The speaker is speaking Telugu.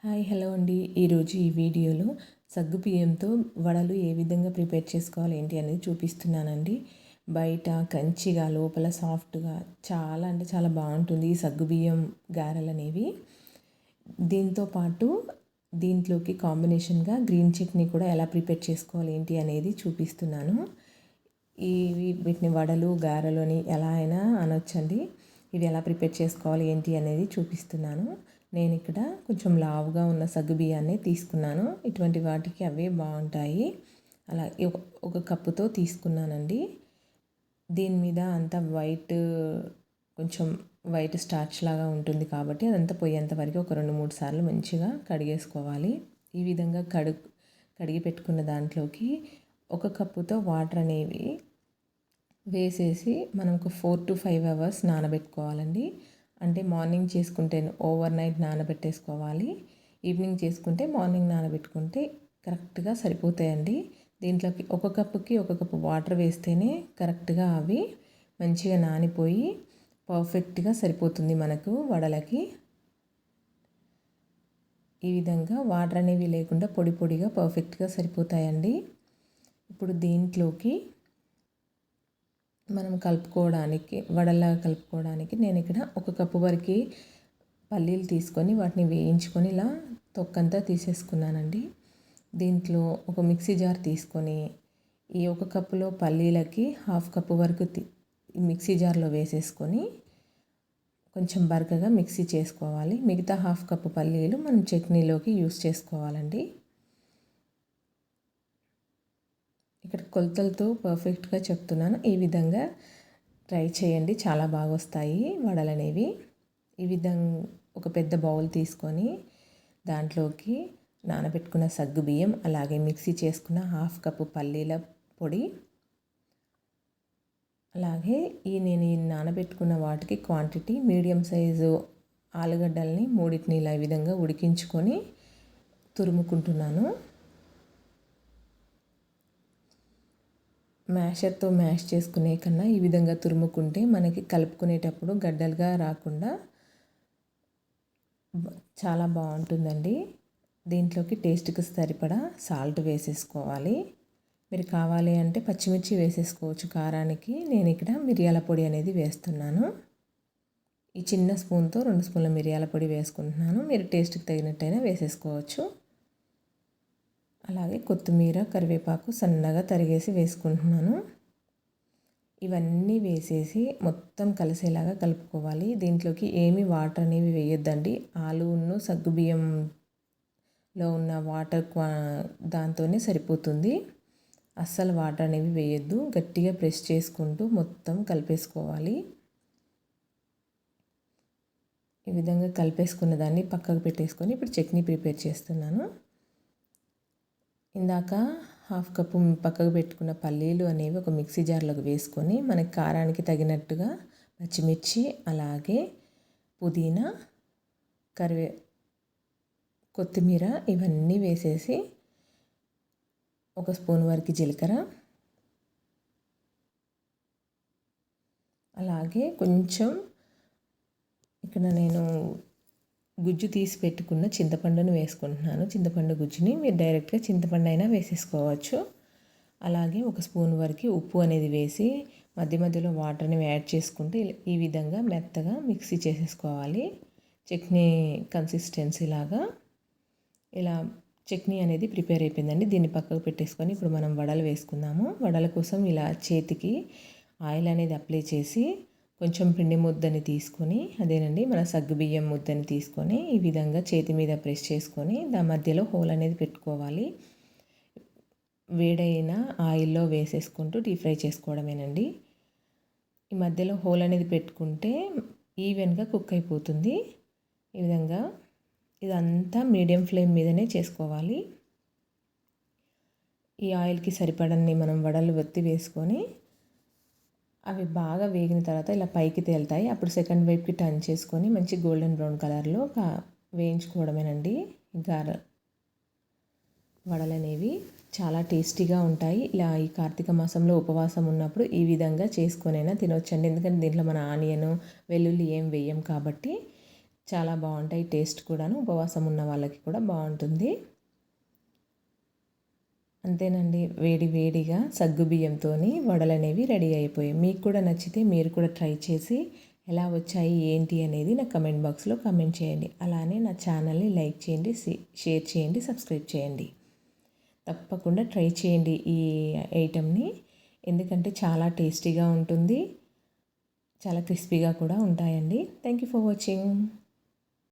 హాయ్ హలో అండి. ఈరోజు ఈ వీడియోలో సగ్గుబియ్యంతో వడలు ఏ విధంగా ప్రిపేర్ చేసుకోవాలి ఏంటి అనేది చూపిస్తున్నానండి. బయట క్రంచిగా లోపల సాఫ్ట్గా చాలా అంటే చాలా బాగుంటుంది ఈ సగ్గుబియ్యం గారెలు అనేవి. దీంతో పాటు దీంట్లోకి కాంబినేషన్గా గ్రీన్ చట్నీ కూడా ఎలా ప్రిపేర్ చేసుకోవాలి ఏంటి అనేది చూపిస్తున్నాను. వీటిని వడలు గారెలు అని ఎలా అయినా అనొచ్చండి. ఇవి ఎలా ప్రిపేర్ చేసుకోవాలి ఏంటి అనేది చూపిస్తున్నాను. నేను ఇక్కడ కొంచెం లావుగా ఉన్న సగ్గుబియ్యాన్ని తీసుకున్నాను. ఇటువంటి వాటికి అవే బాగుంటాయి. అలా ఒక కప్పుతో తీసుకున్నానండి. దీని మీద అంతా కొంచెం వైట్ స్టార్చ్ లాగా ఉంటుంది కాబట్టి అదంతా పోయేంత వరకు ఒక 2-3 సార్లు మంచిగా కడిగేసుకోవాలి. ఈ విధంగా కడిగి పెట్టుకున్న దాంట్లోకి ఒక కప్పుతో వాటర్ అనేవి వేసేసి మనం ఒక 4 to 5 అవర్స్ నానబెట్టుకోవాలండి. అంటే మార్నింగ్ చేసుకుంటే ఓవర్ నైట్ నానబెట్టేసుకోవాలి. ఈవినింగ్ చేసుకుంటే మార్నింగ్ నానబెట్టుకుంటే కరెక్ట్గా సరిపోతాయండి. దీంట్లోకి ఒక కప్పు వాటర్ వేస్తేనే కరెక్ట్గా అవి మంచిగా నానిపోయి పర్ఫెక్ట్గా సరిపోతుంది మనకు వడలకి. ఈ విధంగా వాటర్ అనేవి లేకుండా పొడి పొడిగా పర్ఫెక్ట్గా సరిపోతాయండి. ఇప్పుడు దీంట్లోకి మనం వడల్లాగా కలుపుకోవడానికి నేను ఇక్కడ ఒక కప్పు వరకు పల్లీలు తీసుకొని వాటిని వేయించుకొని ఇలా తొక్కంతా తీసేసుకున్నానండి. దీంట్లో ఒక మిక్సీ జార్ తీసుకొని ఈ ఒక కప్పులో పల్లీలకి 1/2 కప్పు వరకు మిక్సీ జార్లో వేసేసుకొని కొంచెం బరకగా మిక్సీ చేసుకోవాలి. మిగతా 1/2 కప్పు పల్లీలు మనం చట్నీలోకి యూస్ చేసుకోవాలండి. ఇక్కడ కొలతలతో పర్ఫెక్ట్గా చెప్తున్నాను. ఈ విధంగా ట్రై చేయండి, చాలా బాగా వస్తాయి వడలు అనేవి. ఈ విధంగా ఒక పెద్ద బౌల్ తీసుకొని దాంట్లోకి నానబెట్టుకున్న సగ్గుబియ్యం, అలాగే మిక్సీ చేసుకున్న 1/2 కప్పు పల్లీల పొడి, అలాగే నేను నానబెట్టుకున్న వాటికి క్వాంటిటీ మీడియం సైజు ఆలుగడ్డల్ని 3 ఇలా ఈ విధంగా ఉడికించుకొని తురుముకుంటున్నాను. మ్యాషర్తో మ్యాష్ చేసుకునే కన్నా ఈ విధంగా తురుముకుంటే మనకి కలుపుకునేటప్పుడు గడ్డలుగా రాకుండా చాలా బాగుంటుందండి. దీంట్లోకి టేస్ట్కి సరిపడా సాల్ట్ వేసేసుకోవాలి. మీరు కావాలి అంటే పచ్చిమిర్చి వేసేసుకోవచ్చు కారానికి. నేను ఇక్కడ మిరియాల పొడి అనేది వేస్తున్నాను. ఈ చిన్న స్పూన్తో 2 స్పూన్ల మిరియాల పొడి వేసుకుంటున్నాను. మీరు టేస్ట్కి తగినట్టయినా వేసేసుకోవచ్చు. అలాగే కొత్తిమీర, కరివేపాకు సన్నగా తరిగేసి వేసుకుంటున్నాను. ఇవన్నీ వేసేసి మొత్తం కలిసేలాగా కలుపుకోవాలి. దీంట్లోకి ఏమీ వాటర్ అనేవి వేయొద్దండి. సగ్గుబియ్యంలో ఉన్న వాటర్ దాంతోనే సరిపోతుంది. అస్సలు వాటర్ అనేవి వేయొద్దు. గట్టిగా ప్రెస్ చేసుకుంటూ మొత్తం కలిపేసుకోవాలి. ఈ విధంగా కలిపేసుకున్న దాన్ని పక్కకు పెట్టేసుకొని ఇప్పుడు చట్నీ ప్రిపేర్ చేస్తున్నాను. ఇందాక 1/2 కప్పు పక్కకు పెట్టుకున్న పల్లీలు అనేవి ఒక మిక్సీ జార్లోకి వేసుకొని మనకి కారానికి తగినట్టుగా పచ్చిమిర్చి, అలాగే పుదీనా, కొత్తిమీర ఇవన్నీ వేసేసి ఒక స్పూన్ వరకు జీలకర్ర, అలాగే కొంచెం ఇక్కడ నేను గుజ్జు తీసి పెట్టుకున్న చింతపండును వేసుకుంటున్నాను. చింతపండు గుజ్జుని మీరు డైరెక్ట్గా చింతపండు అయినా వేసేసుకోవచ్చు. అలాగే ఒక స్పూన్ వరకు ఉప్పు అనేది వేసి మధ్య మధ్యలో వాటర్ని యాడ్ చేసుకుంటే ఈ విధంగా మెత్తగా మిక్సీ చేసేసుకోవాలి. చట్నీ కన్సిస్టెన్సీ లాగా ఇలా చట్నీ అనేది ప్రిపేర్ అయిపోయిందండి. దీన్ని పక్కకు పెట్టేసుకొని ఇప్పుడు మనం వడలు వేసుకుందాము. వడల కోసం ఇలా చేతికి ఆయిల్ అనేది అప్లై చేసి కొంచెం పిండి ముద్దని తీసుకొని, అదేనండి మన సగ్గుబియ్యం ముద్దని తీసుకొని ఈ విధంగా చేతి మీద ప్రెస్ చేసుకొని దాని మధ్యలో హోల్ అనేది పెట్టుకోవాలి. వేడైన ఆయిల్లో వేసేసుకుంటూ డీప్ ఫ్రై చేసుకోవడమేనండి. ఈ మధ్యలో హోల్ అనేది పెట్టుకుంటే ఈవెన్గా కుక్ అయిపోతుంది. ఈ విధంగా ఇదంతా మీడియం ఫ్లేమ్ మీదనే చేసుకోవాలి. ఈ ఆయిల్కి సరిపడన్ని మనం వడలు ఒత్తి వేసుకొని అవి బాగా వేగిన తర్వాత ఇలా పైకి తేలుతాయి. అప్పుడు సెకండ్ వైపుకి టర్న్ చేసుకొని మంచి గోల్డెన్ బ్రౌన్ కలర్లో వేయించుకోవడమేనండి. వడలు అనేవి చాలా టేస్టీగా ఉంటాయి. ఇలా ఈ కార్తీక మాసంలో ఉపవాసం ఉన్నప్పుడు ఈ విధంగా చేసుకొనైనా తినొచ్చండి. ఎందుకంటే దీంట్లో మన ఆనియన్, వెల్లుల్లి ఏం వేయం కాబట్టి చాలా బాగుంటాయి. టేస్ట్ కూడాను ఉపవాసం ఉన్న వాళ్ళకి కూడా బాగుంటుంది. అంతేనండి, వేడి వేడిగా సగ్గుబియ్యంతో వడలు అనేవి రెడీ అయిపోయాయి. మీకు కూడా నచ్చితే మీరు కూడా ట్రై చేసి ఎలా వచ్చాయి ఏంటి అనేది నా కమెంట్ బాక్స్లో కమెంట్ చేయండి. అలానే నా ఛానల్ని లైక్ చేయండి, షేర్ చేయండి, సబ్స్క్రైబ్ చేయండి. తప్పకుండా ట్రై చేయండి ఈ ఐటెంని, ఎందుకంటే చాలా టేస్టీగా ఉంటుంది, చాలా క్రిస్పీగా కూడా ఉంటాయండి. Thank you for watching.